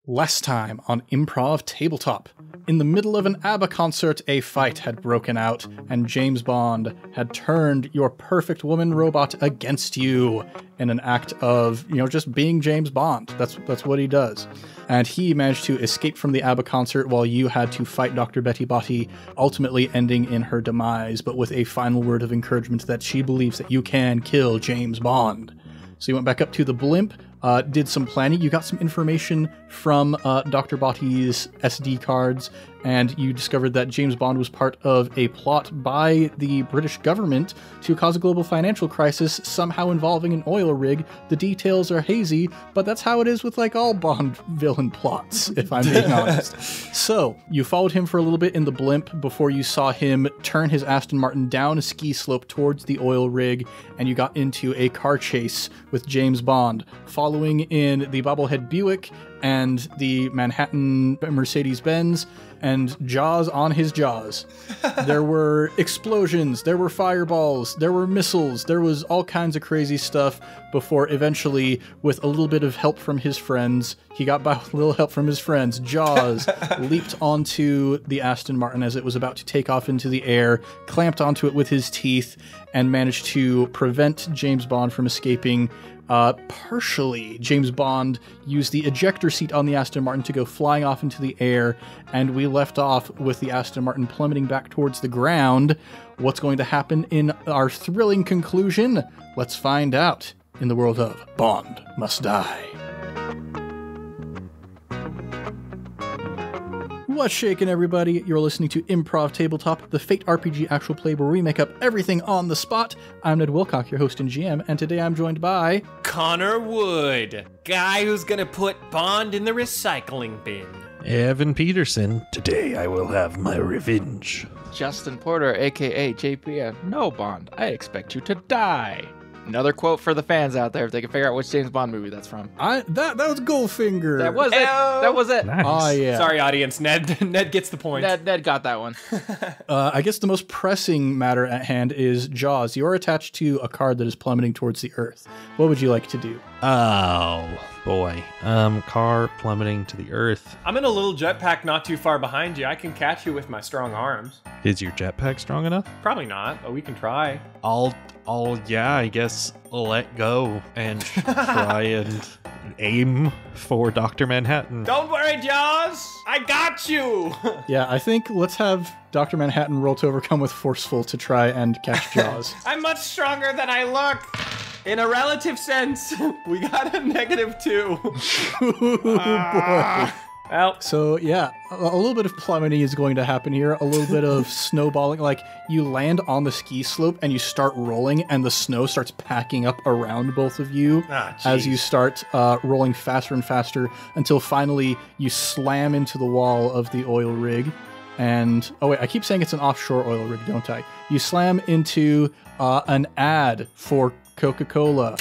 Last time on Improv Tabletop. In the middle of an ABBA concert, a fight had broken out, and James Bond had turned your perfect woman robot against you in an act of, just being James Bond. That's what he does. And he managed to escape from the ABBA concert while you had to fight Dr. Betty Botti, ultimately ending in her demise, but with a final word of encouragement that she believes that you can kill James Bond. So you went back up to the blimp, did some planning. You got some information from Dr. Botti's SD cards, and you discovered that James Bond was part of a plot by the British government to cause a global financial crisis, somehow involving an oil rig. The details are hazy, but that's how it is with all Bond villain plots, if I'm being honest. So you followed him for a little bit in the blimp before you saw him turn his Aston Martin down a ski slope towards the oil rig, and you got into a car chase with James Bond, following in the Bobblehead Buick and the Manhattan Mercedes-Benz, and Jaws on his Jaws. There were explosions, there were fireballs, there were missiles, there was all kinds of crazy stuff before eventually, with a little bit of help from his friends, he got by with a little help from his friends, Jaws leaped onto the Aston Martin as it was about to take off into the air, clamped onto it with his teeth, and managed to prevent James Bond from escaping. Partially, James Bond used the ejector seat on the Aston Martin to go flying off into the air, and we left off with the Aston Martin plummeting back towards the ground. What's going to happen in our thrilling conclusion? Let's find out in the world of Bond Must Die. What's shaking, everybody? You're listening to Improv Tabletop, the Fate RPG actual play where we make up everything on the spot. I'm Ned Wilcock, your host and GM, and today I'm joined by... Connor Wood, guy who's gonna put Bond in the recycling bin. Evan Peterson, today I will have my revenge. Justin Porter, a.k.a. JPN, no Bond, I expect you to die. Another quote for the fans out there if they can figure out which James Bond movie that's from. That was Goldfinger. That was it. That was it. Nice. Oh, yeah. Sorry, audience. Ned gets the point. Ned got that one. I guess the most pressing matter at hand is Jaws. You're attached to a card that is plummeting towards the earth. What would you like to do? Oh, boy. Car plummeting to the earth. I'm in a little jetpack not too far behind you. I can catch you with my strong arms. Is your jetpack strong enough? Probably not, but we can try. I guess let go and try and aim for Dr. Manhattan. Don't worry, Jaws! I got you! Yeah, I think let's have Dr. Manhattan roll to overcome with Forceful to try and catch Jaws. I'm much stronger than I look! In a relative sense, we got a -2. Boy. Well, So yeah, a little bit of plummeting is going to happen here, a little bit of snowballing, like you land on the ski slope and you start rolling and the snow starts packing up around both of you as you start rolling faster and faster until finally you slam into the wall of the oil rig. And, oh wait, I keep saying it's an offshore oil rig, don't I? You slam into an ad for Coca-Cola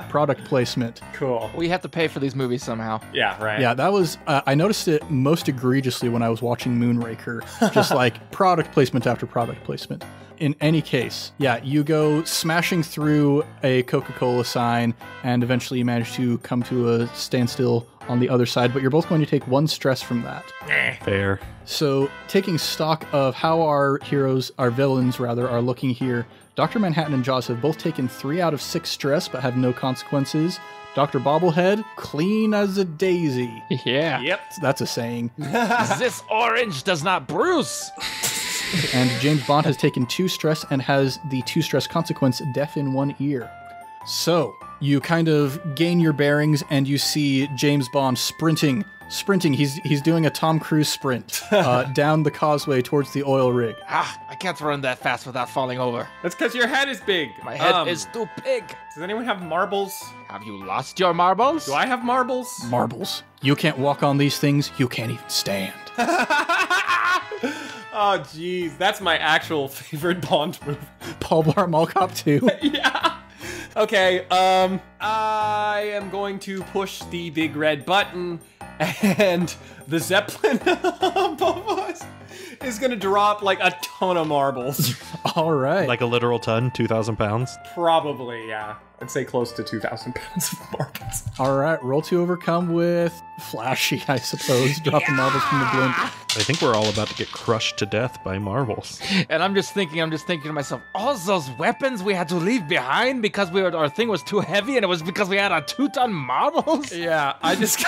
product placement. cool. We have to pay for these movies somehow. Yeah, right. Yeah, that was, I noticed it most egregiously when I was watching Moonraker, just like product placement after product placement. In any case, yeah, you go smashing through a Coca-Cola sign and eventually you manage to come to a standstill on the other side, but you're both going to take 1 stress from that. Fair. So, taking stock of how our villains are looking here, Dr. Manhattan and Jaws have both taken 3 out of 6 stress, but have no consequences. Dr. Bobblehead, clean as a daisy. Yeah. Yep. That's a saying. This orange does not bruise. And James Bond has taken 2 stress and has the 2 stress consequence deaf in 1 ear. So, you kind of gain your bearings and you see James Bond sprinting. He's doing a Tom Cruise sprint down the causeway towards the oil rig. I can't run that fast without falling over. That's because your head is big. My head is too big. Does anyone have marbles? Have you lost your marbles? Do I have marbles? Marbles. You can't walk on these things, you can't even stand. Oh, jeez. That's my actual favorite Bond movie. Paul Blart Mall Cop 2. Yeah. Okay, I am going to push the big red button, and the Zeppelin above us is gonna drop like a ton of marbles. All right. Like a literal ton, 2,000 pounds. Probably, yeah. I'd say close to 2,000 pounds of marbles. All right, roll to overcome with flashy, I suppose. Drop the marbles from the blimp. I think we're all about to get crushed to death by marbles. And I'm just thinking to myself, all those weapons we had to leave behind because our thing was too heavy, and it was because we had a 2-ton marbles. Yeah, I just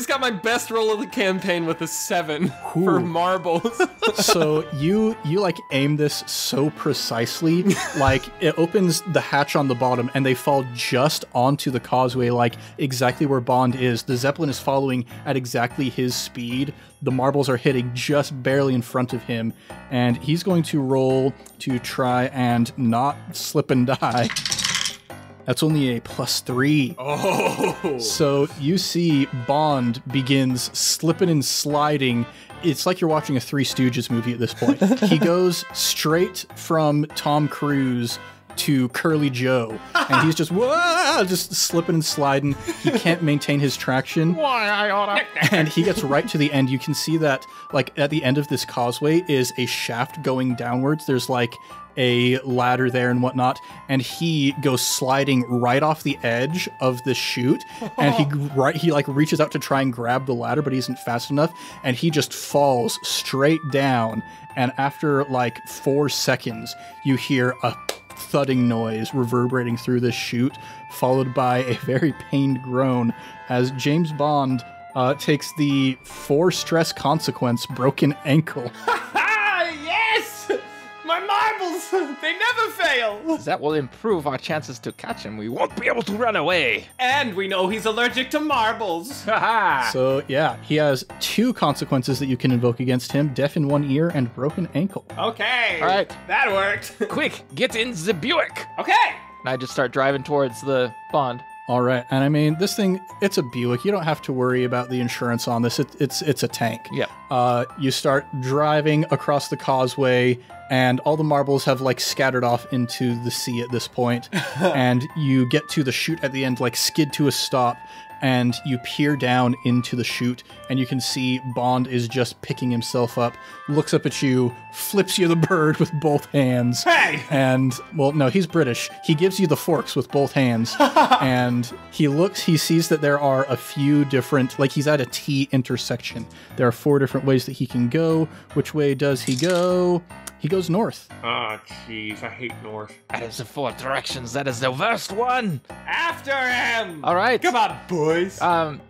got my best roll of the campaign with a 7 for marbles. So you like aim this so precisely, like it opens the hatch on the bottom and they fall just onto the causeway, like exactly where Bond is. The Zeppelin is following at exactly his speed. The marbles are hitting just barely in front of him, and he's going to roll to try and not slip and die. That's only a +3. Oh! So you see Bond begins slipping and sliding. It's like you're watching a Three Stooges movie at this point. He goes straight from Tom Cruise to Curly Joe, and he's just slipping and sliding. He can't maintain his traction. Why I oughta. And he gets right to the end. You can see that, like, at the end of this causeway is a shaft going downwards. There's like a ladder there and whatnot, and he goes sliding right off the edge of the chute, and he like reaches out to try and grab the ladder, but he isn't fast enough, and he just falls straight down. And after like 4 seconds, you hear a thudding noise reverberating through this chute, followed by a very pained groan as James Bond takes the 4 stress consequence broken ankle. Yes! My marbles! They never fail! That will improve our chances to catch him. We won't be able to run away. And we know he's allergic to marbles. Haha. So yeah, he has 2 consequences that you can invoke against him: deaf in 1 ear and broken ankle. Okay. All right. That worked. Quick, get in the Buick. Okay. And I just start driving towards the Bond. All right, and I mean, this thing, it's a Buick. You don't have to worry about the insurance on this. It's a tank. Yeah. You start driving across the causeway, and all the marbles have like scattered off into the sea at this point. And you get to the chute at the end, like skid to a stop, and you peer down into the chute, and you can see Bond is just picking himself up, looks up at you, flips you the bird with both hands. Hey! And, well, no, he's British. He gives you the forks with both hands. And he sees that there are a few different, like he's at a T intersection. There are 4 different ways that he can go. Which way does he go? He goes north. Oh, jeez, I hate north. Out of the 4 directions, that is the worst one. After him! All right. Come on, boys.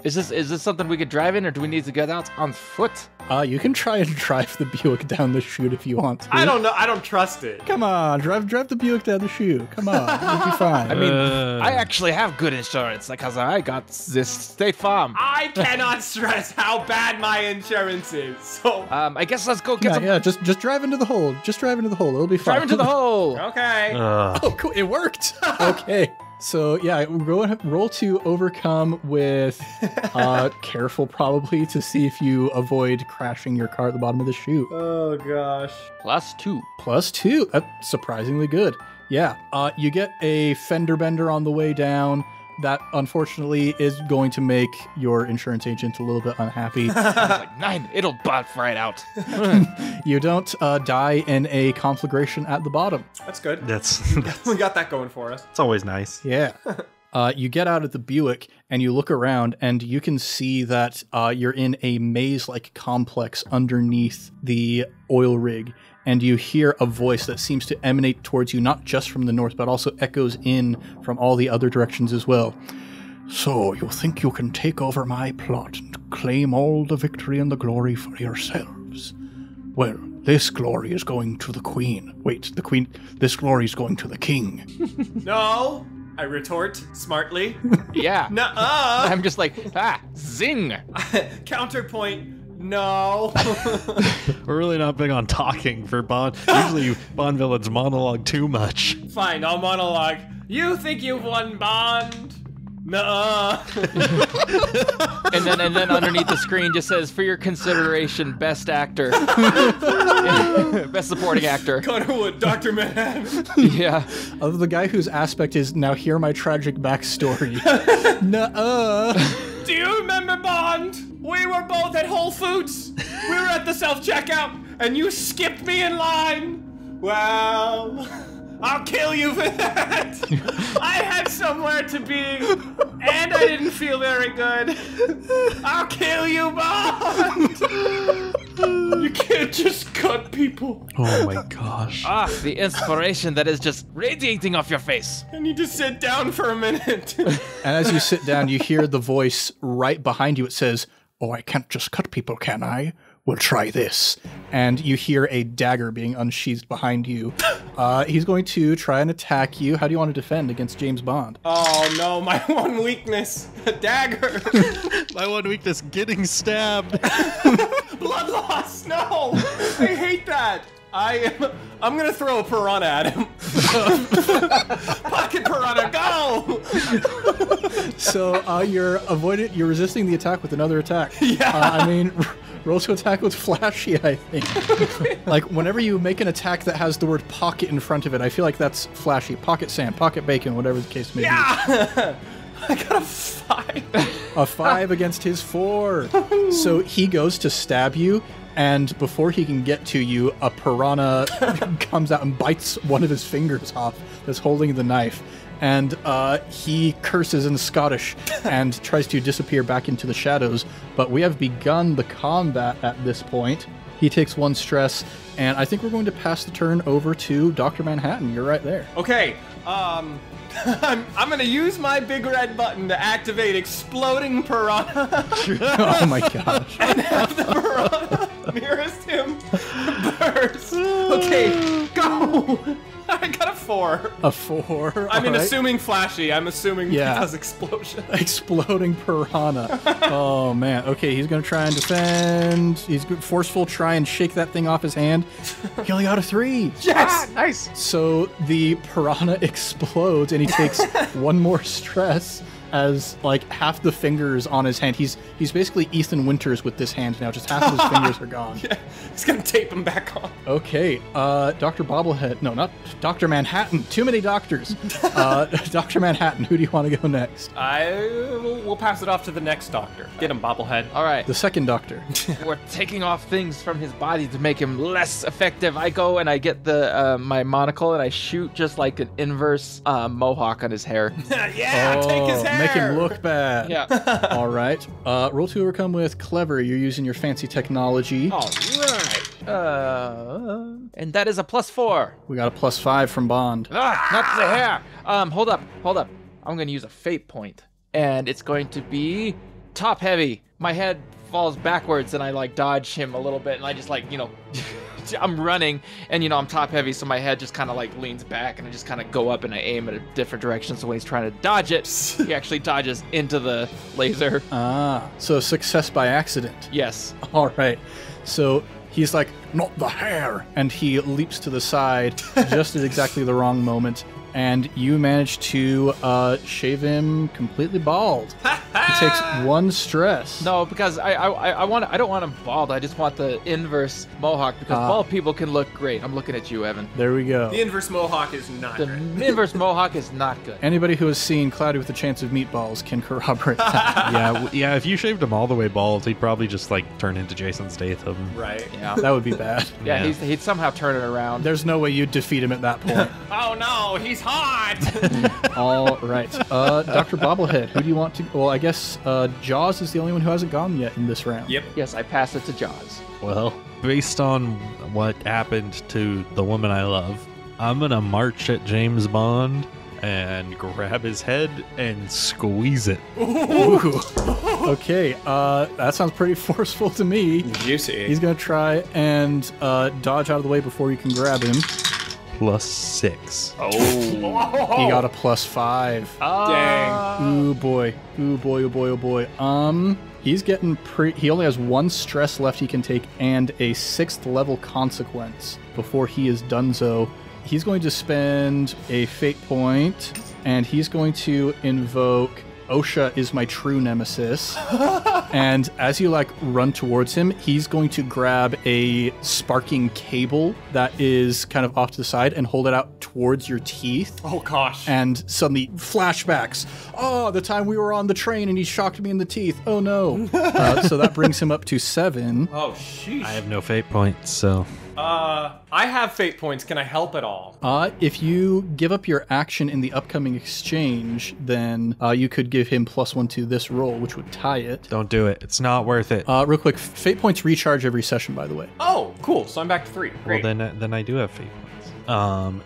Is this something we could drive in, or do we need to get out on foot? You can try and drive the Buick down the chute if you want to. I don't know. I don't trust it. Come on, drive the Buick down the chute. Come on, you'll be fine. I mean, I actually have good insurance because I got this State Farm. I cannot stress how bad my insurance is. So, I guess let's go get some. Yeah, just drive into the hole. Just drive into the hole. It'll be fine. Drive into the hole. okay. Oh, cool. It worked. Okay. So yeah, roll to overcome with careful probably to see if you avoid crashing your car at the bottom of the chute. Oh gosh. +2. +2. That's surprisingly good. Yeah. You get a fender bender on the way down. That unfortunately is going to make your insurance agent a little bit unhappy. Like 9, it'll butt right out. You don't die in a conflagration at the bottom. That's good. That's We got that going for us. it's always nice. Yeah. You get out of the Buick and you look around and you can see that you're in a maze-like complex underneath the oil rig. And you hear a voice that seems to emanate towards you, not just from the north, but also echoes in from all the other directions as well. So, you think you can take over my plot and claim all the victory and the glory for yourselves? Well, this glory is going to the queen. Wait, the queen... This glory is going to the king. No, I retort smartly. Yeah. Nuh-uh. I'm just like, zing. Counterpoint. No. We're really not big on talking for Bond. Usually Bond villains monologue too much. Fine, I'll monologue. You think you've won, Bond? Nuh-uh. And then underneath the screen just says, for your consideration, best actor. Best supporting actor. Connor Wood, Dr. Manhattan. Yeah. Of the guy whose aspect is, now hear my tragic backstory. Nuh-uh. Do you remember, Bond? We were both at Whole Foods. We were at the self-checkout, and you skipped me in line. Well, I'll kill you for that! I had somewhere to be, and I didn't feel very good. I'll kill you, Bond! You can't just cut people. Oh my gosh. The inspiration that is just radiating off your face. I need to sit down for a minute. And as you sit down, you hear the voice right behind you. It says, "Oh, I can't just cut people, can I? We'll try this." And you hear a dagger being unsheathed behind you. He's going to try and attack you. How do you want to defend against James Bond? Oh no, my one weakness, a dagger. My one weakness, getting stabbed. Blood loss, no! I hate that. I'm gonna throw a piranha at him. Pocket piranha, go! So you're resisting the attack with another attack. Yeah. Roll to attack with flashy, I think. Like, whenever you make an attack that has the word pocket in front of it, I feel like that's flashy. Pocket sand, pocket bacon, whatever the case may be. I got a 5. A 5 against his 4. So he goes to stab you, and before he can get to you, a piranha comes out and bites one of his fingers off that's holding the knife. And he curses in Scottish and tries to disappear back into the shadows. But we have begun the combat at this point. He takes 1 stress, and I think we're going to pass the turn over to Dr. Manhattan. You're right there. Okay, I'm gonna use my big red button to activate exploding piranha. Oh my gosh. And have the piranha nearest him burst. Okay, go! I got a 4. A 4. I mean, all right. assuming flashy. I'm assuming Yeah. he does explosion. Exploding piranha. Oh man. Okay, he's gonna try and defend. He's forceful. Try and shake that thing off his hand. He only got a 3. Yes! Nice. So the piranha explodes, and he takes 1 more stress as like half the fingers on his hand. He's basically Ethan Winters with this hand now. Just half of his fingers are gone. Yeah, he's gonna tape him back on. Okay, Dr. Bobblehead. No, not Dr. Manhattan. Too many doctors. Dr. Manhattan, who do you want to go next? We'll pass it off to the next doctor. Get him, Bobblehead. All right. The second doctor. We're taking off things from his body to make him less effective. I go and I get the my monocle and I shoot just like an inverse mohawk on his hair. Yeah, take his hair. Make him look bad. Yeah. All right. Roll to overcome with clever. You're using your fancy technology. All right. And that is a +4. We got a +5 from Bond. Not the hair. Hold up. I'm gonna use a fate point, and it's going to be top heavy. My head falls backwards, and I like dodge him a little bit, and I just like I'm running, and I'm top heavy, so my head just kind of like leans back, and I just kind of go up and I aim at a different direction. So when he's trying to dodge it, he actually dodges into the laser. So success by accident. Yes. All right. So he's like, not the hair, and he leaps to the side just at exactly the wrong moment, and you manage to shave him completely bald. He takes 1 stress. No, because I don't want him bald. I just want the inverse mohawk, because bald people can look great. I'm looking at you, Evan. There we go. The inverse mohawk is not The great. inverse mohawk is not good. Anybody who has seen Cloudy with a Chance of Meatballs can corroborate that. Yeah, if you shaved him all the way bald, he'd probably just like turn into Jason Statham. Right. Yeah. That would be bad. Yeah, he'd somehow turn it around. There's no way you'd defeat him at that point. Oh no, he's hot! All right. Dr. Bobblehead, who do you want to... Well, I guess Jaws is the only one who hasn't gone yet in this round. Yep. Yes, I pass it to Jaws. Well, based on what happened to the woman I love, I'm gonna march at James Bond and grab his head and squeeze it. Ooh. Okay, that sounds pretty forceful to me. Juicy. He's going to try and dodge out of the way before you can grab him. +6. He got a +5. Dang. Ooh boy. Ooh boy, oh boy, oh boy. He's getting he only has 1 stress left he can take and a 6th level consequence before he is donezo. He's going to spend a fate point, and he's going to invoke OSHA is my true nemesis. And as you run towards him, he's going to grab a sparking cable that is kind of off to the side and hold it out towards your teeth. Oh gosh. And suddenly flashbacks. Oh, the time we were on the train and he shocked me in the teeth. Oh no. So that brings him up to 7. Oh sheesh. I have no fate points, so I have fate points. Can I help at all? If you give up your action in the upcoming exchange, then you could give him +1 to this roll, which would tie it. Don't do it. It's not worth it. Real quick, fate points recharge every session, by the way. Oh, cool. So I'm back to 3. Great. Well, then I do have fate points.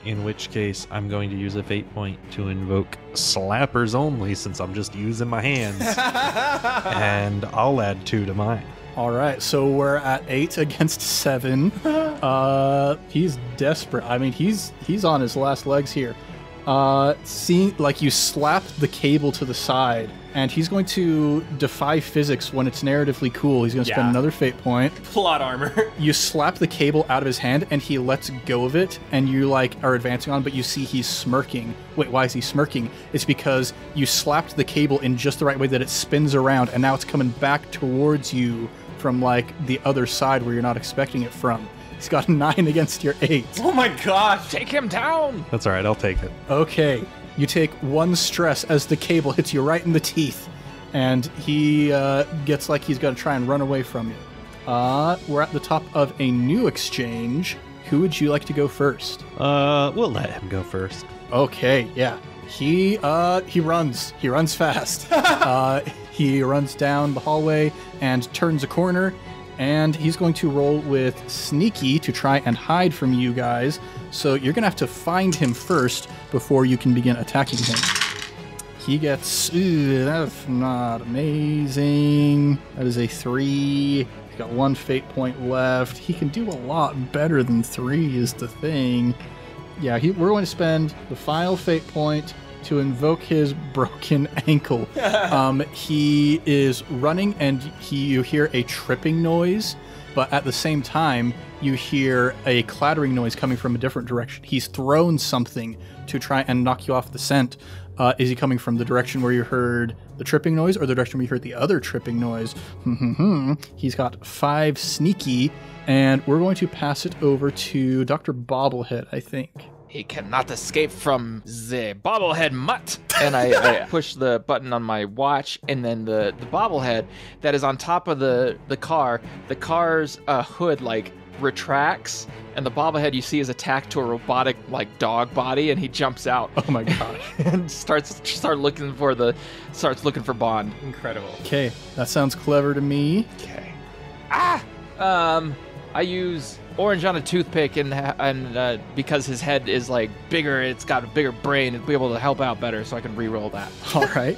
In which case, I'm going to use a fate point to invoke slappers only, since I'm just using my hands. And I'll add 2 to mine. All right, so we're at 8 against 7. He's desperate. I mean, he's on his last legs here. Seeing like you slap the cable to the side, and he's going to defy physics when it's narratively cool. He's going to spend another fate point. Plot armor. You slap the cable out of his hand, and he lets go of it, and you like are advancing on, but you see he's smirking. Wait, why is he smirking? It's because you slapped the cable in just the right way that it spins around, and now it's coming back towards you from like the other side where you're not expecting it from. He's got a 9 against your 8. Oh my gosh. Take him down! That's all right. I'll take it. Okay, you take 1 stress as the cable hits you right in the teeth, and he gets like he's going to try and run away from you. We're at the top of a new exchange. Who would you like to go first? We'll let him go first. Okay, yeah. He runs. He runs fast. He runs down the hallway and turns a corner, and he's going to roll with sneaky to try and hide from you guys. So you're going to have to find him first before you can begin attacking him. He gets... Ooh, that's not amazing. That is a 3. He's got 1 fate point left. He can do a lot better than 3 is the thing. Yeah, we're going to spend the final fate point to invoke his broken ankle. He is running, and you hear a tripping noise, but at the same time, you hear a clattering noise coming from a different direction. He's thrown something to try and knock you off the scent. Is he coming from the direction where you heard the tripping noise, or the direction where you heard the other tripping noise? He's got 5 sneaky, and we're going to pass it over to Dr. Bobblehead, I think. He cannot escape from the bobblehead mutt. And I push the button on my watch, and then the bobblehead that is on top of the car's hood like retracts, and the bobblehead you see is attached to a robotic like dog body, and he jumps out. Oh my gosh. And starts looking for Bond. Incredible. Okay, that sounds clever to me. Okay. I use orange on a toothpick, and because his head is like bigger, it's got a bigger brain, it'll be able to help out better, so I can re-roll that. All right.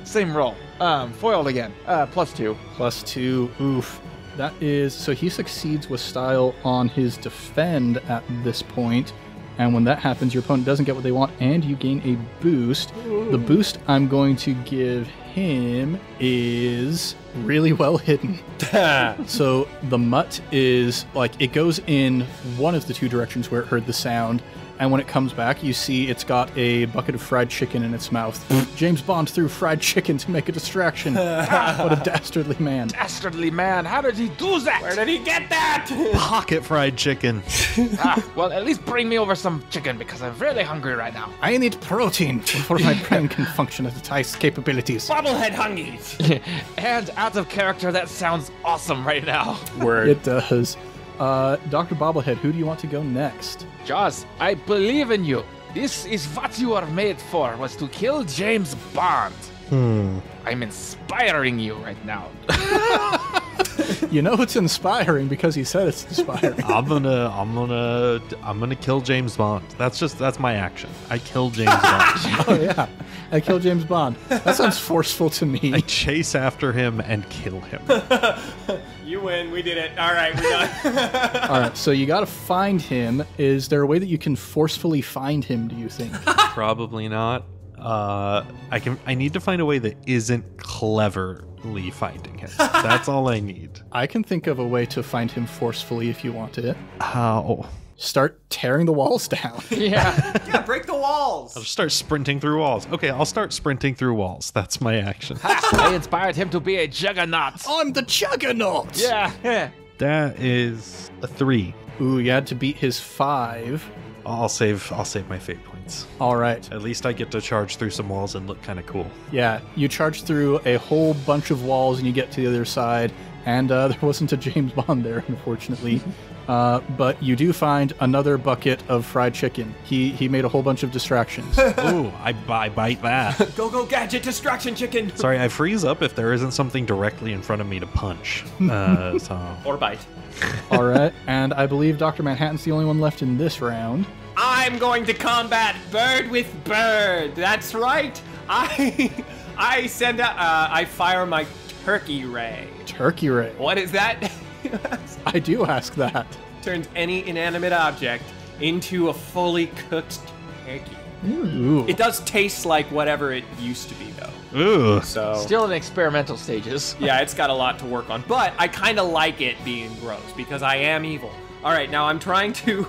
Same roll. Foiled again. +2. +2. Oof. That is, so he succeeds with style on his defend at this point, and when that happens, your opponent doesn't get what they want, and you gain a boost. Ooh. The boost I'm going to give him is really well hidden. So the mutt is like, it goes in one of the 2 directions where it heard the sound, and when it comes back, you see it's got a bucket of fried chicken in its mouth. James Bond threw fried chicken to make a distraction. What a dastardly man. Dastardly man, how did he do that? Where did he get that? Pocket fried chicken. Well, at least bring me over some chicken, because I'm really hungry right now. I need protein before my brain can function at its highest capabilities. Bobblehead hungies. And out of character, that sounds awesome right now. Word. It does. Dr. Bobblehead, who do you want to go next? Jaws, I believe in you. This is what you are made for, was to kill James Bond. I'm inspiring you right now. You know it's inspiring because he said it's inspiring. I'm gonna kill James Bond. That's my action. I kill James Bond. Oh yeah, I kill James Bond. That sounds forceful to me. I chase after him and kill him. You win. We did it. All right, we're done. All right, so you got to find him. Is there a way that you can forcefully find him, do you think? Probably not. I need to find a way that isn't cleverly finding him. That's all I need. I can think of a way to find him forcefully if you want it. How? Start tearing the walls down. Yeah, break the walls. I'll just start sprinting through walls. Okay, I'll start sprinting through walls. That's my action. I inspired him to be a juggernaut. I'm the juggernaut. Yeah. That is a 3. Ooh, you had to beat his 5. I'll save my fate points. All right. At least I get to charge through some walls and look kind of cool. Yeah, you charge through a whole bunch of walls and you get to the other side, and there wasn't a James Bond there, unfortunately. But you do find another bucket of fried chicken. He made a whole bunch of distractions. Ooh, I bite that. Go, gadget distraction chicken. Sorry, I freeze up if there isn't something directly in front of me to punch. Or bite. All right, and I believe Dr. Manhattan's the only one left in this round. I'm going to combat bird with bird. That's right. I send out. I fire my turkey ray. Turkey ray. What is that? I do ask that. Turns any inanimate object into a fully cooked turkey. Ooh. It does taste like whatever it used to be, though. Ooh. So Still in experimental stages. yeah, it's got a lot to work on. But I kind of like it being gross because I am evil. All right, now I'm trying to...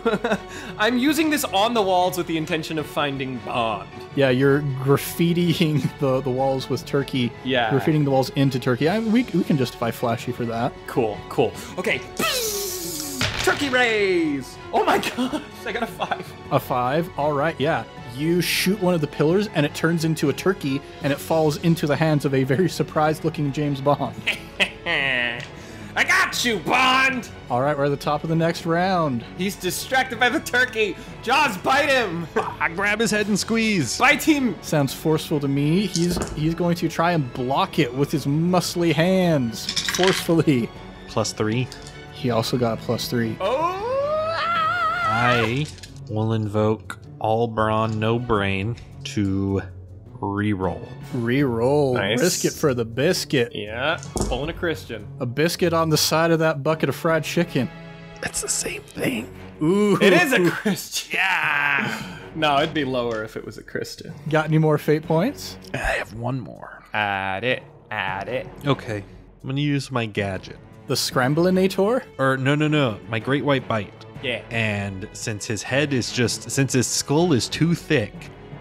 I'm using this on the walls with the intention of finding Bond. Yeah, you're graffitiing the walls with turkey. Yeah. Graffitiing the walls into turkey. We can justify Flashy for that. Cool. Okay. Turkey rays! Oh my gosh, I got a 5. A 5. All right, yeah. You shoot one of the pillars, and it turns into a turkey, and it falls into the hands of a very surprised-looking James Bond. I got you, Bond! All right, we're at the top of the next round. He's distracted by the turkey. Jaws, bite him! I grab his head and squeeze. Bite him! Sounds forceful to me. He's going to try and block it with his muscly hands, forcefully. +3. He also got a +3. Oh! I will invoke all brawn, no brain to reroll. Reroll. Nice. Risk it for the biscuit. Yeah, pulling a Christian. A biscuit on the side of that bucket of fried chicken. It's the same thing. Ooh. It is a Christian. Yeah. No, it'd be lower if it was a Christian. Got any more fate points? I have one more. Add it. Okay, I'm gonna use my gadget. The Scramblinator? Or no, my Great White Bite. Yeah. And since his skull is too thick,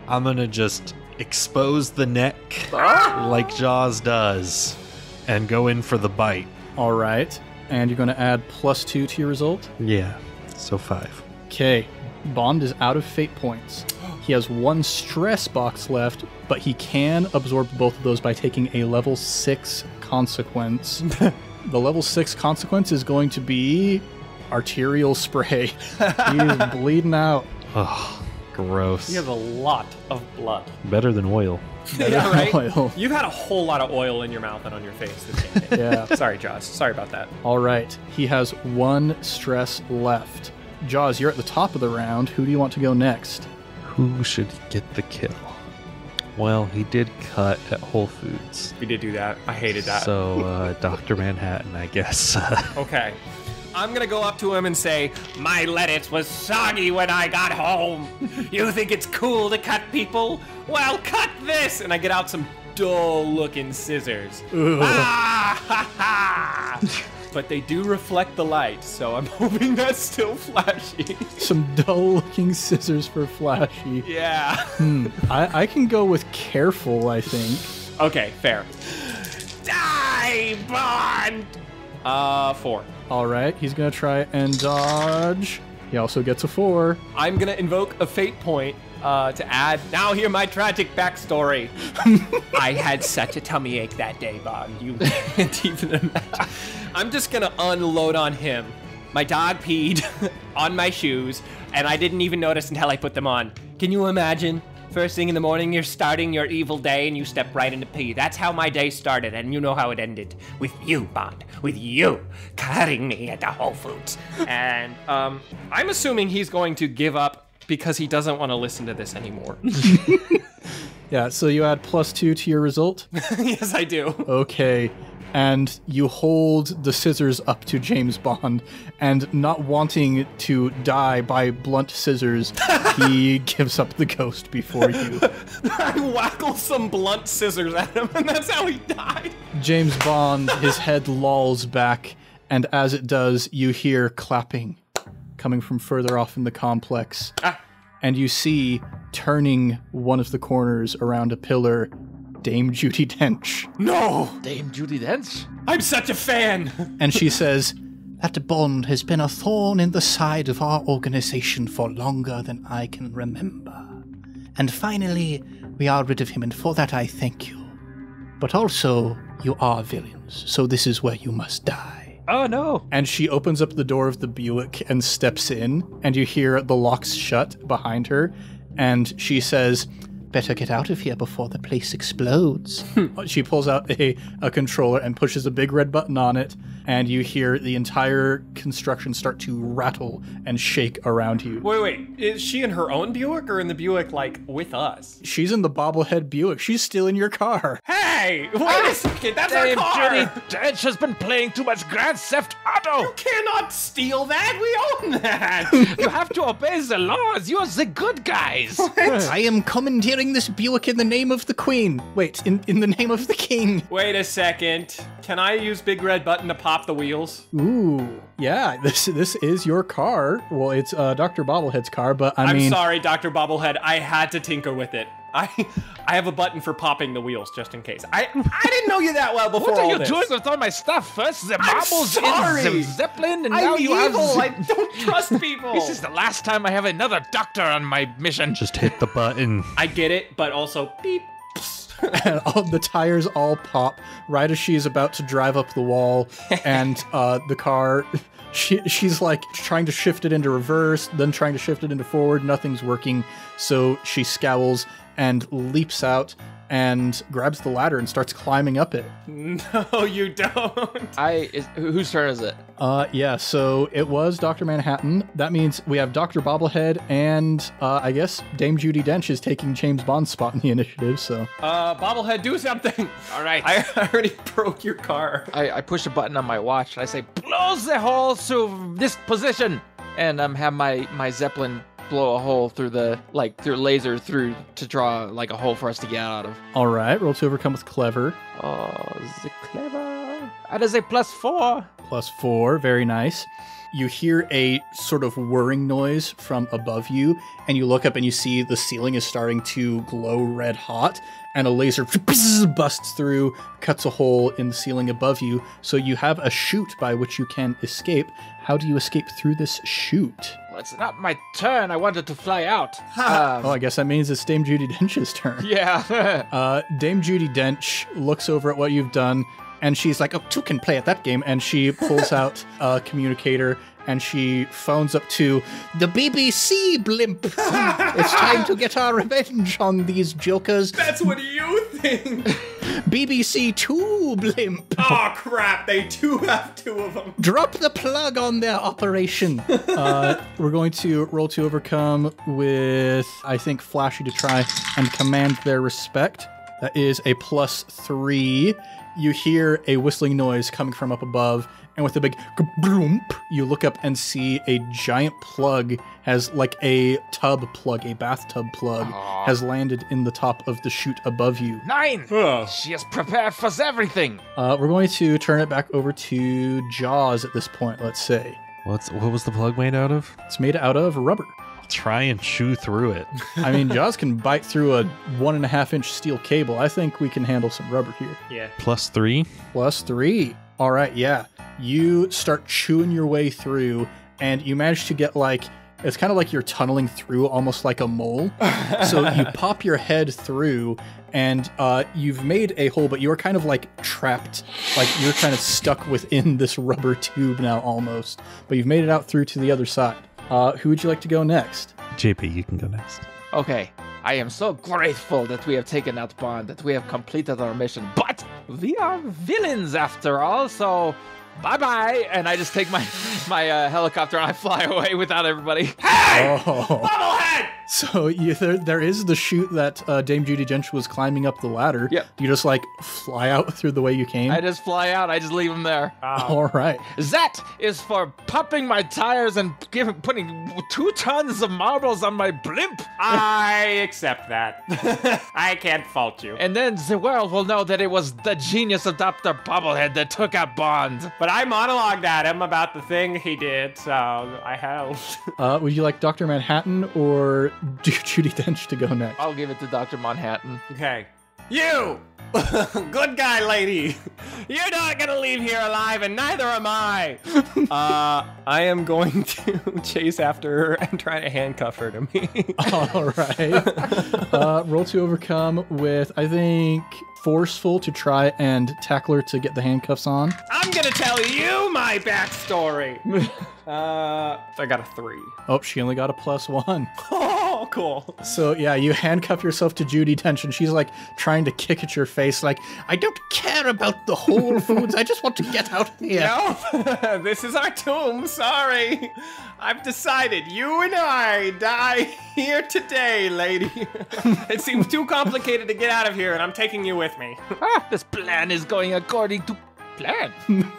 I'm gonna just expose the neck like Jaws does and go in for the bite. All right. And you're going to add +2 to your result? Yeah, so 5. Okay. Bond is out of fate points. He has 1 stress box left, but he can absorb both of those by taking a level 6 consequence. The level 6 consequence is going to be arterial spray. He's bleeding out. Oh, gross. You have a lot of blood. Better than oil. Yeah, right? Oil. You've had a whole lot of oil in your mouth and on your face this campaign. Yeah. Sorry, Jaws. Sorry about that. All right. He has 1 stress left. Jaws, you're at the top of the round. Who do you want to go next? Who should get the kill? Well, he did cut at Whole Foods. We did do that. I hated that. So, Dr. Manhattan, I guess. Okay. I'm gonna go up to him and say, my lettuce was soggy when I got home. You think it's cool to cut people? Well, cut this! And I get out some dull-looking scissors. Ah, ha, ha. But they do reflect the light, so I'm hoping that's still flashy. Some dull-looking scissors for Flashy. Yeah. I can go with careful, I think. Okay, fair. Die, Bond! 4. All right, he's going to try and dodge. He also gets a 4. I'm gonna invoke a fate point to add. Now hear my tragic backstory. I had such a tummy ache that day, Bond. You can't even imagine. I'm just gonna unload on him. My dog peed on my shoes, and I didn't even notice until I put them on. Can you imagine? First thing in the morning, you're starting your evil day, and you step right into pee. That's how my day started, and you know how it ended. With you, Bond. With you cutting me at the Whole Foods. And I'm assuming he's going to give up because he doesn't want to listen to this anymore. Yeah, so you add +2 to your result? Yes, I do. Okay. And you hold the scissors up to James Bond, and not wanting to die by blunt scissors, he gives up the ghost before you. I whackle some blunt scissors at him, and that's how he died. James Bond, his head lolls back, and as it does, you hear clapping coming from further off in the complex. And you see, turning one of the corners around a pillar, Dame Judi Dench. No! Dame Judi Dench? I'm such a fan! And she says, "That Bond has been a thorn in the side of our organization for longer than I can remember. And finally, we are rid of him, and for that I thank you. But also, you are villains, so this is where you must die." Oh, no. And she opens up the door of the Buick and steps in, and you hear the locks shut behind her, and she says, "Better get out of here before the place explodes." She pulls out a controller and pushes a big red button on it, and you hear the entire construction start to rattle and shake around you. Wait. Is she in her own Buick or in the Buick, like, with us? She's in the Bobblehead Buick. She's still in your car. Hey! Wait a second, that's our car! Judi Dench has been playing too much Grand Theft Auto. You cannot steal that! We own that! You have to obey the laws. You are the good guys. I am commandeering this Buick in the name of the Queen. Wait, in the name of the King. Wait a second. Can I use big red button to pop the wheels? Ooh, yeah, this is your car. Well, it's Dr. Bobblehead's car, but I mean... I'm sorry, Dr. Bobblehead. I had to tinker with it. I have a button for popping the wheels, just in case. I didn't know you that well before What are all you this. doing with all my stuff? First the I'm marbles sorry. in the Zeppelin, and I'm now you have... evil. I don't trust people. This is the last time I have another doctor on my mission. Just hit the button. I get it, but also beep. And all the tires all pop right as she's about to drive up the wall, and the car, she's like trying to shift it into reverse, then trying to shift it into forward. Nothing's working, so she scowls and leaps out and grabs the ladder and starts climbing up it. No, you don't. Whose turn is it? Yeah, so it was Dr. Manhattan. That means we have Dr. Bobblehead, and I guess Dame Judi Dench is taking James Bond's spot in the initiative, so. Bobblehead, do something. All right. I already broke your car. I push a button on my watch and I say, blow the hole to this position, and have my Zeppelin blow a hole through through laser through to draw like a hole for us to get out of. All right, roll to overcome with clever. Oh, the clever. That is a +4. +4, very nice. You hear a sort of whirring noise from above you, and you look up and you see the ceiling is starting to glow red hot, and a laser busts through, cuts a hole in the ceiling above you, so you have a chute by which you can escape. How do you escape through this chute? Well, it's not my turn. I wanted to fly out. Oh, I guess that means it's Dame Judi Dench's turn. Yeah. Dame Judi Dench looks over at what you've done, and she's like, "Oh, two can play at that game." And she pulls out a communicator, and she phones up to the BBC blimp. It's time to get our revenge on these jokers. That's what you think. BBC 2 blimp. Oh, crap. They do have two of them. Drop the plug on their operation. We're going to roll to overcome with, I think, Flashy to try and command their respect. That is a +3. You hear a whistling noise coming from up above, and with a big bloomp, you look up and see a giant plug has like a tub plug, a bathtub plug, has landed in the top of the chute above you. 9. Ugh. She is prepared for everything. We're going to turn it back over to Jaws at this point, let's say. What was the plug made out of? It's made out of rubber. Try and chew through it. I mean, Jaws can bite through a 1.5-inch steel cable. I think we can handle some rubber here. Yeah. +3. +3. All right, yeah. You start chewing your way through, and you manage to get it's kind of like you're tunneling through almost like a mole. So you pop your head through, and you've made a hole, but you're kind of like trapped. Like you're kind of stuck within this rubber tube now almost. But you've made it out through to the other side. Who would you like to go next? JP, you can go next. Okay. I am so grateful that we have taken out Bond, that we have completed our mission. But we are villains after all, so bye-bye. And I just take my helicopter and I fly away without everybody. Hey! Oh. Bobblehead! So there is the chute that Dame Judi Dench was climbing up the ladder. Yep. You just fly out through the way you came? I just fly out. I just leave them there. All right. That is for popping my tires and putting 2 tons of marbles on my blimp. I accept that. I can't fault you. And then the world will know that it was the genius of Dr. Bobblehead that took out Bond. But I monologued at him about the thing he did, so I helped. Would you like Dr. Manhattan or Judi Dench to go next? I'll give it to Dr. Manhattan. Okay. You! Good guy, lady. You're not gonna leave here alive, and neither am I. I am going to chase after her and try to handcuff her to me. All right. Roll to overcome with, I think, forceful to try and tackle her to get the handcuffs on? I'm gonna tell you my backstory. I got a 3. Oh, she only got a +1. Oh, cool. So yeah, you handcuff yourself to Judi Dench, and she's like trying to kick at your face, like, I don't care about the Whole Foods, I just want to get out of here. No, this is our tomb, sorry. I've decided you and I die here today, lady. It seems too complicated to get out of here, and I'm taking you with me. This plan is going according to plan.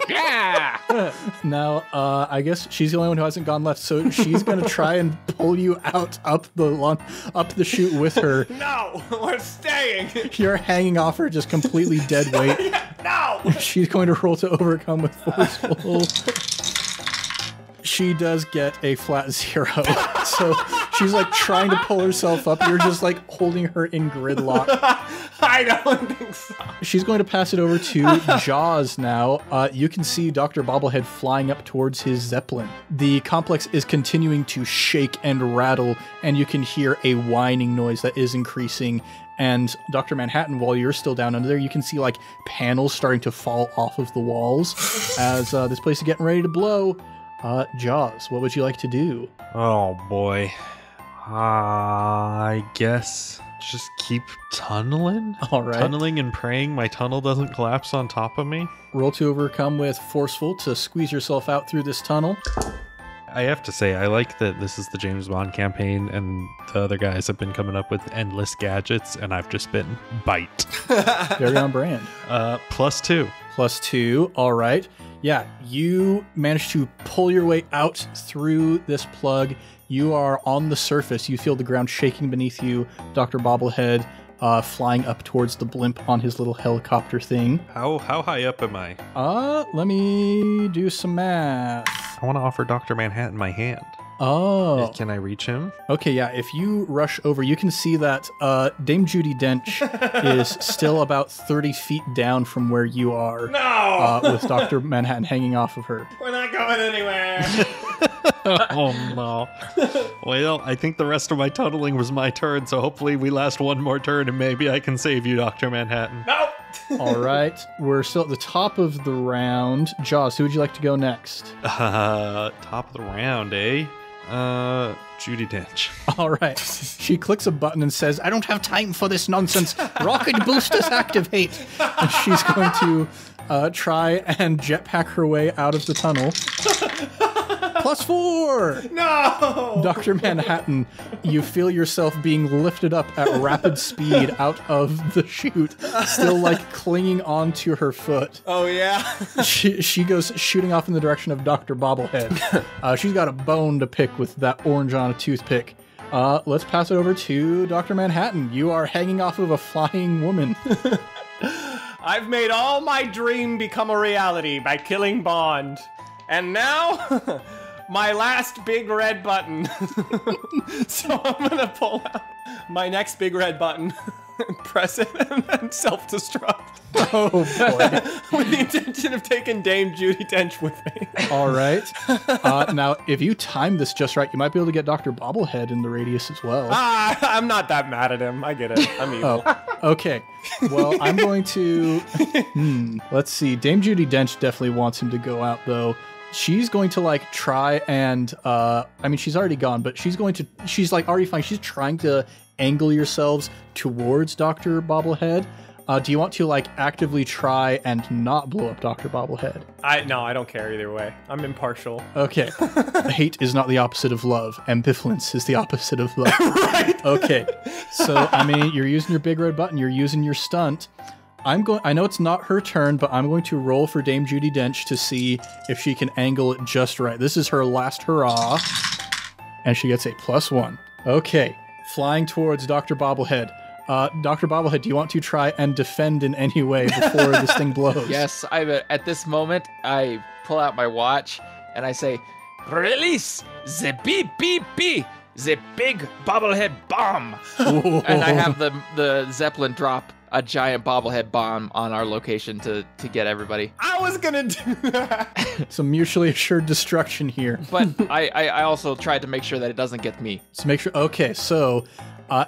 Yeah. Now, I guess she's the only one who hasn't gone left, so she's gonna try and pull you out up the chute with her. No, we're staying. You're hanging off her, just completely dead weight. No. She's going to roll to overcome with forceful. She does get a flat 0. So she's like trying to pull herself up. You're just like holding her in gridlock. I don't think so. She's going to pass it over to Jaws now. You can see Dr. Bobblehead flying up towards his Zeppelin. The complex is continuing to shake and rattle, and you can hear a whining noise that is increasing. And Dr. Manhattan, while you're still down under there, you can see like panels starting to fall off of the walls as this place is getting ready to blow. Jaws, what would you like to do? Oh boy. I guess just keep tunneling? All right. Tunneling and praying my tunnel doesn't collapse on top of me? Roll to overcome with forceful to squeeze yourself out through this tunnel. I have to say, I like that this is the James Bond campaign and the other guys have been coming up with endless gadgets and I've just been bite. Very on brand. +2. +2, all right. Yeah, you managed to pull your way out through this plug. You are on the surface. You feel the ground shaking beneath you. Dr. Bobblehead flying up towards the blimp on his little helicopter thing. How high up am I? Let me do some math. I want to offer Dr. Manhattan my hand. Oh. Can I reach him? Okay, yeah, if you rush over, you can see that Dame Judi Dench is still about 30 feet down from where you are. No! With Dr. Manhattan hanging off of her. We're not going anywhere. Oh no. Well, I think the rest of my tunneling was my turn, so hopefully we last one more turn and maybe I can save you, Dr. Manhattan. Nope. All right, we're still at the top of the round. Jaws, who would you like to go next? Top of the round, eh? Judi Dench. All right. She clicks a button and says, I don't have time for this nonsense. Rocket boosters activate. And she's going to try and jetpack her way out of the tunnel. +4! No! Dr. Manhattan, you feel yourself being lifted up at rapid speed out of the chute, still like clinging onto her foot. Oh, yeah? She goes shooting off in the direction of Dr. Bobblehead. She's got a bone to pick with that orange on a toothpick. Let's pass it over to Dr. Manhattan. You are hanging off of a flying woman. I've made all my dream become a reality by killing Bond. And now, my last big red button. So I'm gonna pull out my next big red button, press it, and then self-destruct. Oh boy. With the intention of taking Dame Judi Dench with me. All right. Now, if you time this just right, you might be able to get Dr. Bobblehead in the radius as well. I'm not that mad at him. I get it. I'm evil. Oh, okay. Well, I'm going to... let's see. Dame Judi Dench definitely wants him to go out, though. She's going to, like, try and... I mean, she's already gone, but she's like, already fine. She's trying to angle yourselves towards Dr. Bobblehead. Do you want to, like, actively try and not blow up Dr. Bobblehead? No, I don't care either way. I'm impartial. Okay. Hate is not the opposite of love. Ambivalence is the opposite of love. Right. Okay. So, I mean, you're using your big red button. You're using your stunt. I know it's not her turn, but I'm going to roll for Dame Judi Dench to see if she can angle it just right. This is her last hurrah. And she gets a +1. Okay. Flying towards Dr. Bobblehead. Dr. Bobblehead, do you want to try and defend in any way before this thing blows? Yes, at this moment, I pull out my watch and I say, release the beep beep beep, the big bobblehead bomb. And I have the Zeppelin drop a giant bobblehead bomb on our location to get everybody. I was gonna do that. Some mutually assured destruction here. But I also tried to make sure that it doesn't get me. So make sure. Okay, so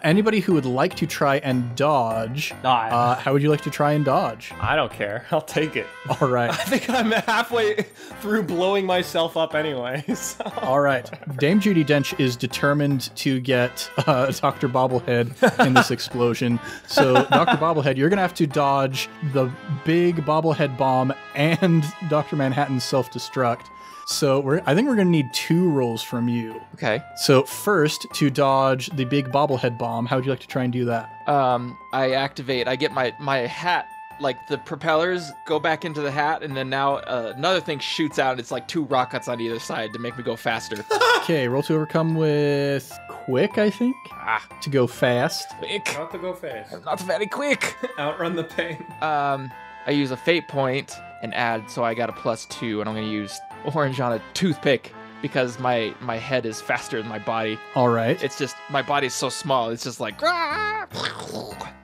Anybody who would like to try and dodge, how would you like to try and dodge? I don't care. I'll take it. All right. I think I'm halfway through blowing myself up anyway. So. All right. Dame Judi Dench is determined to get Dr. Bobblehead in this explosion. So, Dr. Bobblehead, you're going to have to dodge the big Bobblehead bomb and Dr. Manhattan's self-destruct. So I think we're going to need 2 rolls from you. Okay. So first, to dodge the big Bobblehead bomb, how would you like to try and do that? I activate, I get my hat, like the propellers go back into the hat, and then now another thing shoots out, and it's like 2 rockets on either side to make me go faster. Okay, roll to overcome with quick, I think? To go fast. Quick. Not to go fast. I'm not very quick. Outrun the pain. I use a fate point and add, so I got a +2, and I'm going to use orange on a toothpick because my head is faster than my body. All right. It's just, my body's so small, it's just like,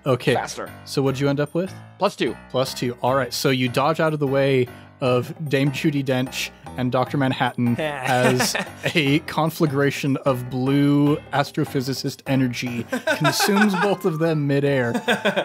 okay. Faster. So what'd you end up with? +2. +2. All right. So you dodge out of the way of Dame Judi Dench and Dr. Manhattan as a conflagration of blue astrophysicist energy consumes both of them midair.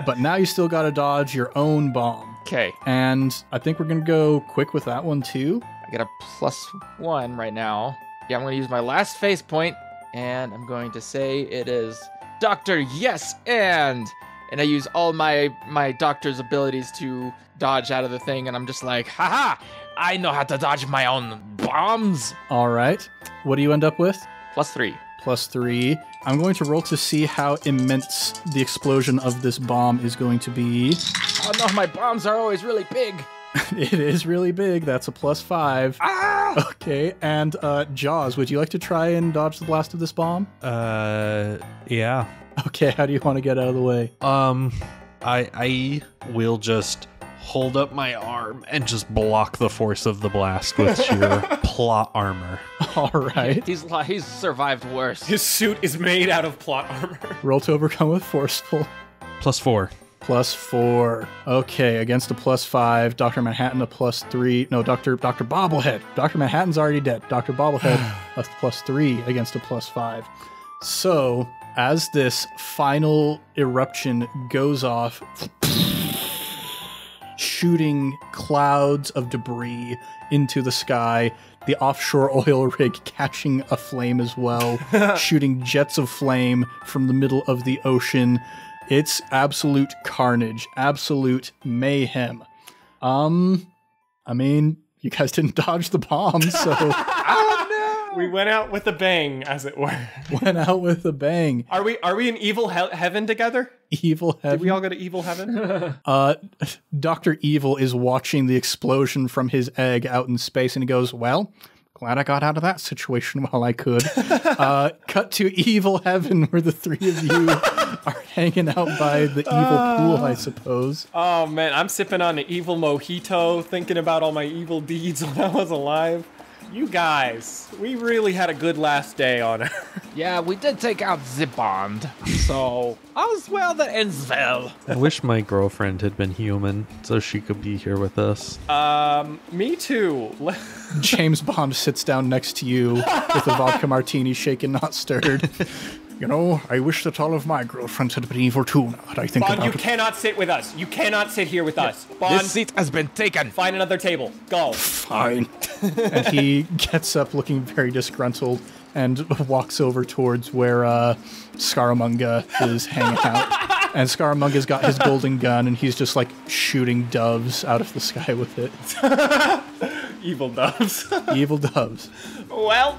But now you still got to dodge your own bomb. Okay. And I think we're going to go quick with that one too. I get a +1 right now. Yeah, I'm going to use my last face point, and I'm going to say it is Dr. Yes and I use all my doctor's abilities to dodge out of the thing, and I'm just like, haha, I know how to dodge my own bombs. All right. What do you end up with? +3. +3. I'm going to roll to see how immense the explosion of this bomb is going to be. Oh no, my bombs are always really big. It is really big. That's a +5. Ah! Okay, and Jaws, would you like to try and dodge the blast of this bomb? Yeah. Okay, how do you want to get out of the way? I will just hold up my arm and just block the force of the blast with sheer plot armor. All right. He's survived worse. His suit is made out of plot armor. Roll to overcome with forceful. +4. +4. Okay, against a +5. Dr. Manhattan a +3. No, Dr. Bobblehead. Dr. Manhattan's already dead. Dr. Bobblehead a +3 against a +5. So, as this final eruption goes off, shooting clouds of debris into the sky, the offshore oil rig catching aflame as well, shooting jets of flame from the middle of the ocean. It's absolute carnage, absolute mayhem. I mean, you guys didn't dodge the bomb, so... We went out with a bang, as it were. Went out with a bang. Are we in evil heaven together? Evil heaven? Did we all go to evil heaven? Dr. Evil is watching the explosion from his egg out in space, and he goes, well, glad I got out of that situation while I could. Cut to evil heaven, where the 3 of you are hanging out by the evil pool, I suppose. Oh, man, I'm sipping on an evil mojito, thinking about all my evil deeds when I was alive. You guys, we really had a good last day on Earth. Yeah, we did take out the bond, so all's well that ends well. I wish my girlfriend had been human so she could be here with us. Me too. James Bond sits down next to you with a vodka martini shaken, not stirred. You know, I wish that all of my girlfriends had been evil too. Now that I think Bond, about you it. cannot sit with us. You cannot sit here with us. Bond, This seat has been taken. find another table. Go. Fine. And he gets up looking very disgruntled and walks over towards where Scaramanga is hanging out. And Scaramanga's got his golden gun, and he's just like shooting doves out of the sky with it. Evil doves. Evil doves. Well,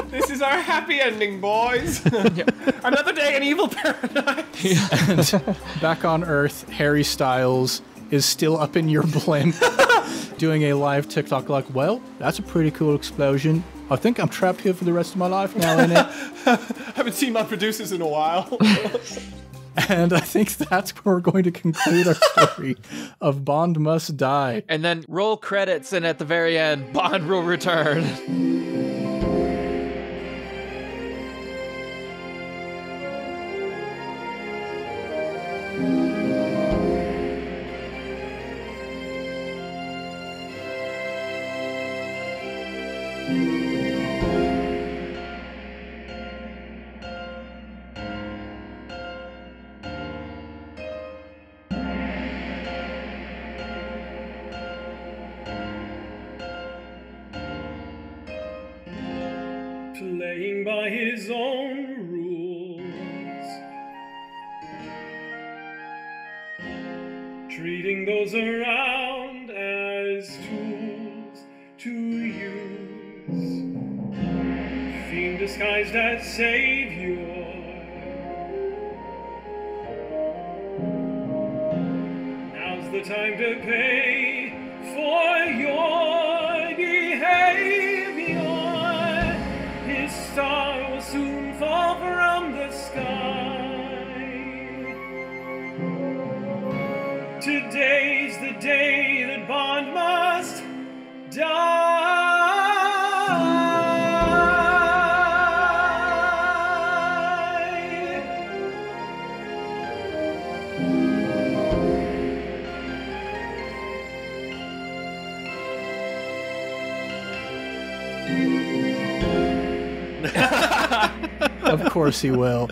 this is our happy ending, boys. Another day in evil paradise. And back on Earth, Harry Styles is still up in your blimp doing a live TikTok like, well, that's a pretty cool explosion. I think I'm trapped here for the rest of my life now, innit? Haven't seen my producers in a while. And I think that's where we're going to conclude our story of Bond Must Die. And then roll credits, and at the very end, Bond will return. playing by his own rules, treating those around as tools to use, fiend disguised as savior. Now's the time to pay for your behavior. His star will soon fall from the sky. Today's the day that Bond must Of course he will.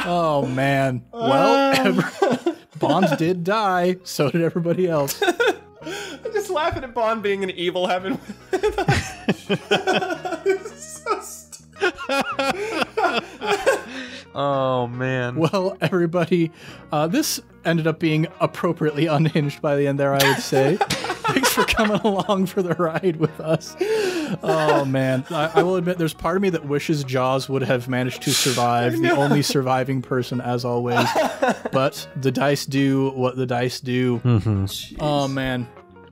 Oh, man. Well, Bond did die. So did everybody else. I'm just laughing at Bond being an evil heaven with us. So Oh, man. Well, everybody, this ended up being appropriately unhinged by the end there, I would say. Thanks for coming along for the ride with us. Oh, man. I will admit, there's part of me that wishes Jaws would have managed to survive, the only surviving person, as always. But the dice do what the dice do. Oh, man.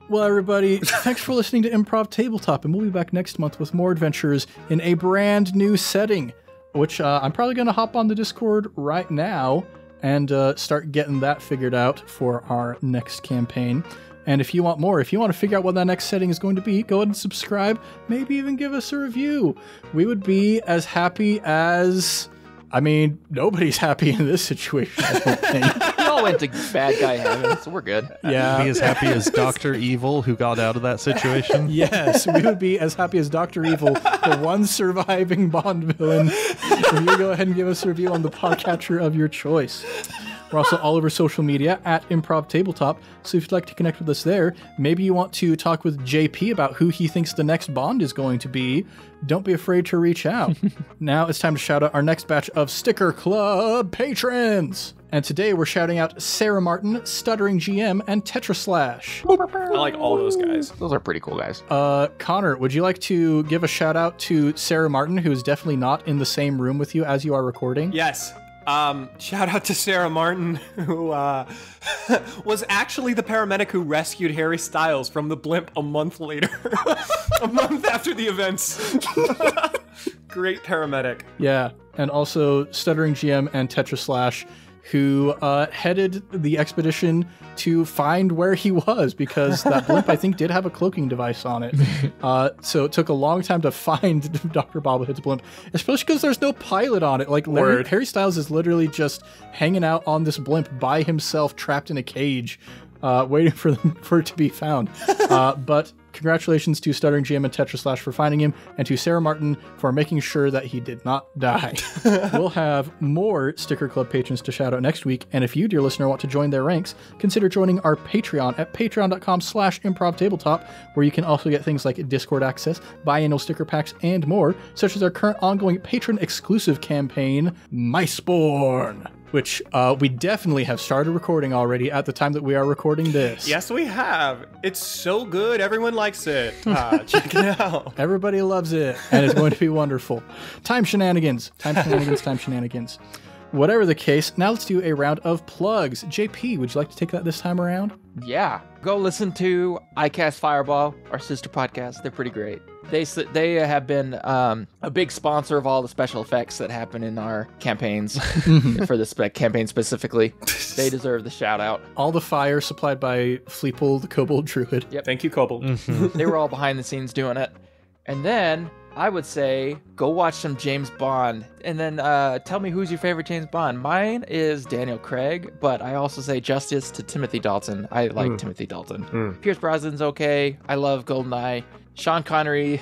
Well, everybody, thanks for listening to Improv Tabletop, and we'll be back next month with more adventures in a brand new setting, which I'm probably going to hop on the Discord right now and start getting that figured out for our next campaign. And if you want more, if you want to figure out what that next setting is going to be, go ahead and subscribe, maybe even give us a review. We would be as happy as... I mean, nobody's happy in this situation, I don't think. We all went to bad guy heaven, so we're good. Yeah. Be as happy as Dr. Evil, who got out of that situation. Yes, we would be as happy as Dr. Evil, the one surviving Bond villain. If you go ahead and give us a review on the podcatcher of your choice. We're also all over social media at Improv Tabletop, so if you'd like to connect with us there, maybe you want to talk with JP about who he thinks the next Bond is going to be, don't be afraid to reach out. Now it's time to shout out our next batch of Sticker Club patrons! And today we're shouting out Sarah Martin, Stuttering GM, and Tetraslash. I like all those guys. Those are pretty cool guys. Connor, would you like to give a shout out to Sarah Martin, who is definitely not in the same room with you as you are recording? Yes. Shout out to Sarah Martin, who was actually the paramedic who rescued Harry Styles from the blimp a month later. A month after the events. Great paramedic. Yeah, and also Stuttering GM and Tetraslash, who headed the expedition to find where he was, because that blimp, I think, did have a cloaking device on it. So it took a long time to find Dr. Bobblehead's blimp, especially because there's no pilot on it. Like, Harry Styles is literally just hanging out on this blimp by himself, trapped in a cage, waiting for it to be found. But congratulations to Stuttering GM and Tetraslash for finding him, and to Sarah Martin for making sure that he did not die. We'll have more Sticker Club patrons to shout out next week, and if you, dear listener, want to join their ranks, consider joining our Patreon at patreon.com/Improv Tabletop, where you can also get things like Discord access, biannual sticker packs, and more, such as our current ongoing patron-exclusive campaign, Miceborn, which we definitely have started recording already at the time that we are recording this. Yes, we have. It's so good. Everyone likes it. Check it out. Everybody loves it, and it's going to be wonderful. Time shenanigans. Time shenanigans, time shenanigans. Whatever the case, now let's do a round of plugs. JP, would you like to take that this time around? Yeah. Go listen to iCast Fireball, our sister podcast. They're pretty great. They have been a big sponsor of all the special effects that happen in our campaigns. For this campaign specifically, they deserve the shout out. All the fire supplied by Fleeple, the Kobold Druid. Yep. Thank you, Kobold. They were all behind the scenes doing it. And then I would say go watch some James Bond, and then tell me who's your favorite James Bond. Mine is Daniel Craig, but I also say justice to Timothy Dalton. I like Timothy Dalton. Pierce Brosnan's okay. I love GoldenEye. Sean Connery,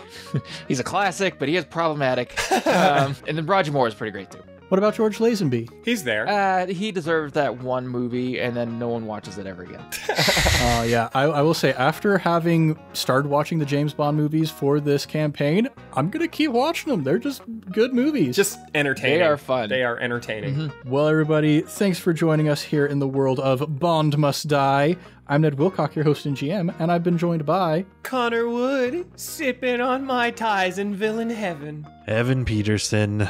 he's a classic, but he is problematic. And then Roger Moore is pretty great too. What about George Lazenby? He's there. He deserved that one movie, and then no one watches it ever again. Yeah, I will say, after having started watching the James Bond movies for this campaign, I'm going to keep watching them. They're just good movies. Just entertaining. They are fun. They are entertaining. Well, everybody, thanks for joining us here in the world of Bond Must Die. I'm Ned Wilcock, your host and GM, and I've been joined by... Connor Wood, sipping on Mai Tais in villain heaven. Evan Peterson,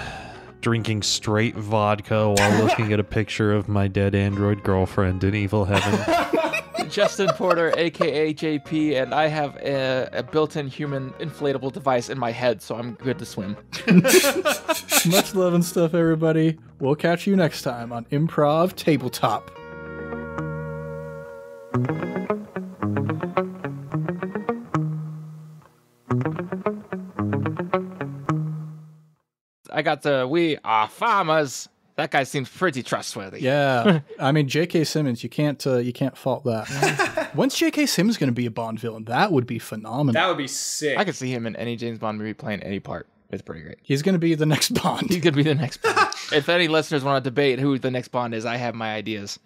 drinking straight vodka while looking at a picture of my dead android girlfriend in evil heaven. Justin Porter, aka JP, and I have a built-in human inflatable device in my head, so I'm good to swim. Much love and stuff, everybody. We'll catch you next time on Improv Tabletop. I got the "We are farmers." That guy seems pretty trustworthy. Yeah, I mean, J.K. Simmons, you can't fault that. When's J.K. Simmons going to be a Bond villain? That would be phenomenal. That would be sick. I could see him in any James Bond movie playing any part. It's pretty great. He's going to be the next Bond. He could be the next Bond. If any listeners want to debate who the next Bond is, I have my ideas.